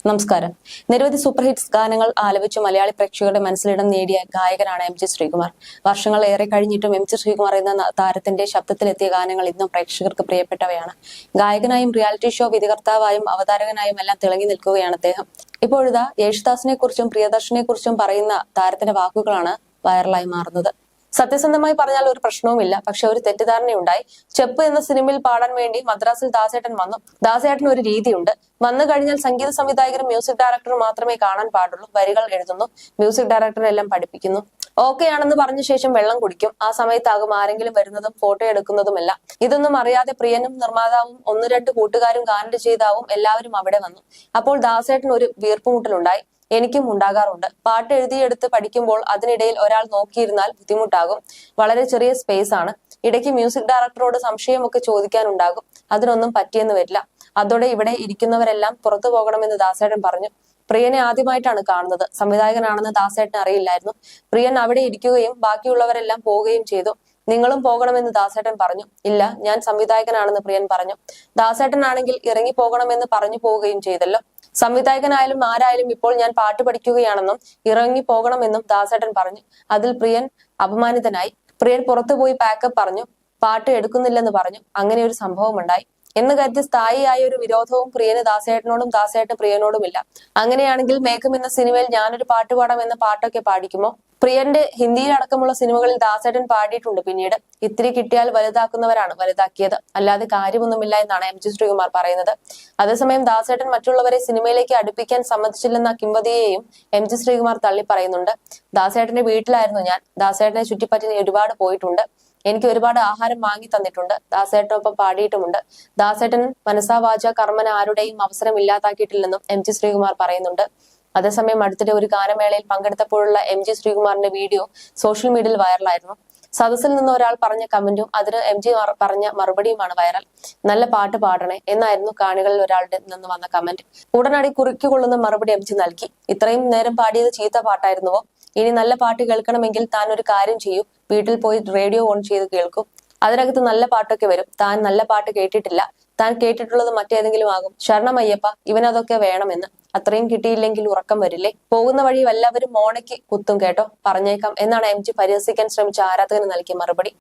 നമസ്കാരം. നിരവധി super hits ഗാനങ്ങൾ ആലപിച്ച് മലയാളി പ്രേക്ഷകരുടെ മനസ്സിലിടം നേടിയ ഗായകനാണ് എം ജി ശ്രീകുമാർ. വർഷങ്ങൾ ഏറെ കഴിഞ്ഞിട്ടും എം ജി ശ്രീകുമാർ എന്ന താരത്തിന്റെ ശബ്ദത്തിലെത്തിയ ഗാനങ്ങൾ ഇന്നും പ്രേക്ഷകർക്ക് പ്രിയപ്പെട്ടവയാണ്. ഗായകനായും റിയാലിറ്റി ഷോ വിധികർത്താവായും അവതാരകനായും എല്ലാം തിളങ്ങി നിൽക്കുകയാണ് അദ്ദേഹം. ഇപ്പോഴിതാ യേശുദാസിനെ കുറിച്ചും പ്രിയദർശനെ കുറിച്ചും പറയുന്ന താരത്തിന്റെ വാക്കുകളാണ് വൈറലായി മാറുന്നത്. സത്യസന്ധമായി പറഞ്ഞാൽ ഒരു പ്രശ്നവുമില്ല, പക്ഷെ ഒരു തെറ്റിദ്ധാരണയുണ്ടായി. ചെപ്പ് എന്ന സിനിമയിൽ പാടാൻ വേണ്ടി മദ്രാസിൽ ദാസേട്ടൻ വന്നു. ദാസേട്ടന് ഒരു രീതിയുണ്ട്. വന്നു കഴിഞ്ഞാൽ സംഗീത സംവിധായകരും മ്യൂസിക് ഡയറക്ടറും മാത്രമേ കാണാൻ പാടുള്ളൂ. വരികൾ എഴുതുന്നു, മ്യൂസിക് ഡയറക്ടർ എല്ലാം പഠിപ്പിക്കുന്നു. ഓക്കെ ആണെന്ന് പറഞ്ഞ ശേഷം വെള്ളം കുടിക്കും. ആ സമയത്താകും ആരെങ്കിലും വരുന്നതും ഫോട്ടോ എടുക്കുന്നതുമല്ല. ഇതൊന്നും അറിയാതെ പ്രിയനും നിർമ്മാതാവും ഒന്ന് രണ്ട് കൂട്ടുകാരും ഗാനറ്റ് ചെയ്താവും എല്ലാവരും അവിടെ വന്നു. അപ്പോൾ ദാസേട്ടൻ ഒരു വീർപ്പുമുട്ടലുണ്ടായി. എനിക്കും ഉണ്ടാകാറുണ്ട്. പാട്ട് എഴുതിയെടുത്ത് പഠിക്കുമ്പോൾ അതിനിടയിൽ ഒരാൾ നോക്കിയിരുന്നാൽ ബുദ്ധിമുട്ടാകും. വളരെ ചെറിയ സ്പേസ് ആണ്. ഇടയ്ക്ക് മ്യൂസിക് ഡയറക്ടറോട് സംശയമൊക്കെ ചോദിക്കാനുണ്ടാകും. അതിനൊന്നും പറ്റിയെന്ന് വരില്ല. അതോടെ ഇവിടെ ഇരിക്കുന്നവരെല്ലാം പുറത്തു പോകണമെന്ന് ദാസേട്ടൻ പറഞ്ഞു. പ്രിയനെ ആദ്യമായിട്ടാണ് കാണുന്നത്. സംവിധായകനാണെന്ന് ദാസേട്ടന് അറിയില്ലായിരുന്നു. പ്രിയൻ അവിടെ ഇരിക്കുകയും ബാക്കിയുള്ളവരെല്ലാം പോവുകയും ചെയ്തു. നിങ്ങളും പോകണമെന്ന് ദാസേട്ടൻ പറഞ്ഞു. ഇല്ല, ഞാൻ സംവിധായകനാണെന്ന് പ്രിയൻ പറഞ്ഞു. ദാസേട്ടനാണെങ്കിൽ ഇറങ്ങി പോകണമെന്ന് പറഞ്ഞു പോവുകയും ചെയ്തല്ലോ. സംവിധായകനായാലും ആരായാലും ഇപ്പോൾ ഞാൻ പാട്ട് പഠിക്കുകയാണെന്നും ഇറങ്ങി പോകണമെന്നും ദാസേട്ടൻ പറഞ്ഞു. അതിൽ പ്രിയൻ അപമാനിതനായി. പ്രിയൻ പുറത്തുപോയി പാക്കപ്പ് പറഞ്ഞു. പാട്ട് എടുക്കുന്നില്ലെന്ന് പറഞ്ഞു. അങ്ങനെ ഒരു സംഭവം ഉണ്ടായി എന്ന് കരുതി സ്ഥായിയായ ഒരു വിരോധവും പ്രിയന് ദാസേട്ടനോടും ദാസേട്ടൻ പ്രിയനോടുമില്ല. അങ്ങനെയാണെങ്കിൽ മേഘം എന്ന സിനിമയിൽ ഞാനൊരു പാട്ട് പാടാം എന്ന പാട്ടൊക്കെ പാടിക്കുമോ? പ്രിയന്റെ ഹിന്ദിയിലടക്കമുള്ള സിനിമകളിൽ ദാസേട്ടൻ പാടിയിട്ടുണ്ട്. പിന്നീട് ഇത്തിരി കിട്ടിയാൽ വലുതാക്കുന്നവരാണ് വലുതാക്കിയത്, അല്ലാതെ കാര്യമൊന്നുമില്ല എന്നാണ് എം ജി ശ്രീകുമാർ പറയുന്നത്. അതേസമയം ദാസേട്ടൻ മറ്റുള്ളവരെ സിനിമയിലേക്ക് അടുപ്പിക്കാൻ സമ്മതിച്ചില്ലെന്ന കിംവദന്തിയെയും എം ജി ശ്രീകുമാർ തള്ളി പറയുന്നുണ്ട്. ദാസേട്ടന്റെ വീട്ടിലായിരുന്നു ഞാൻ. ദാസേട്ടനെ ചുറ്റിപ്പറ്റി ഒരുപാട് പോയിട്ടുണ്ട്. എനിക്ക് ഒരുപാട് ആഹാരം വാങ്ങി തന്നിട്ടുണ്ട്. ദാസേട്ടനൊപ്പം പാടിയിട്ടുമുണ്ട്. ദാസേട്ടൻ മനസാ വാച കർമ്മന ആരുടെയും അവസരം ഇല്ലാതാക്കിയിട്ടില്ലെന്നും എം ജി ശ്രീകുമാർ പറയുന്നുണ്ട്. അതേസമയം അടുത്തിടെ ഒരു ഗാനമേളയിൽ പങ്കെടുത്തപ്പോഴുള്ള എം ജി ശ്രീകുമാറിന്റെ വീഡിയോ സോഷ്യൽ മീഡിയയിൽ വൈറലായിരുന്നു. സദസ്സിൽ നിന്ന് ഒരാൾ പറഞ്ഞ കമന്റും അതിന് എം ജി പറഞ്ഞ മറുപടിയുമാണ് വൈറൽ. നല്ല പാട്ട് പാടണേ എന്നായിരുന്നു കാണികളിൽ ഒരാളുടെ നിന്ന് വന്ന കമന്റ്. ഉടനടി കുറിക്കുകൊള്ളുന്ന മറുപടി എം ജി നൽകി. ഇത്രയും നേരം പാടിയത് ചീത്ത പാട്ടായിരുന്നുവോ? ഇനി നല്ല പാട്ട് കേൾക്കണമെങ്കിൽ താൻ ഒരു കാര്യം ചെയ്യൂ. വീട്ടിൽ പോയി റേഡിയോ ഓൺ ചെയ്ത് കേൾക്കും. അതിനകത്ത് നല്ല പാട്ടൊക്കെ വരും. താൻ നല്ല പാട്ട് കേട്ടിട്ടില്ല. താൻ കേട്ടിട്ടുള്ളത് മറ്റേതെങ്കിലും ആകും. ശരണമയ്യപ്പ, ഇവനതൊക്കെ വേണമെന്ന്. അത്രയും കിട്ടിയില്ലെങ്കിൽ ഉറക്കം വരില്ലേ? പോകുന്ന വഴി വല്ലവരും മോണയ്ക്ക് കുത്തും കേട്ടോ, പറഞ്ഞേക്കാം എന്നാണ് എം ജി പരിഹസിക്കാൻ ശ്രമിച്ച ആരാധകന് നൽകിയ മറുപടി.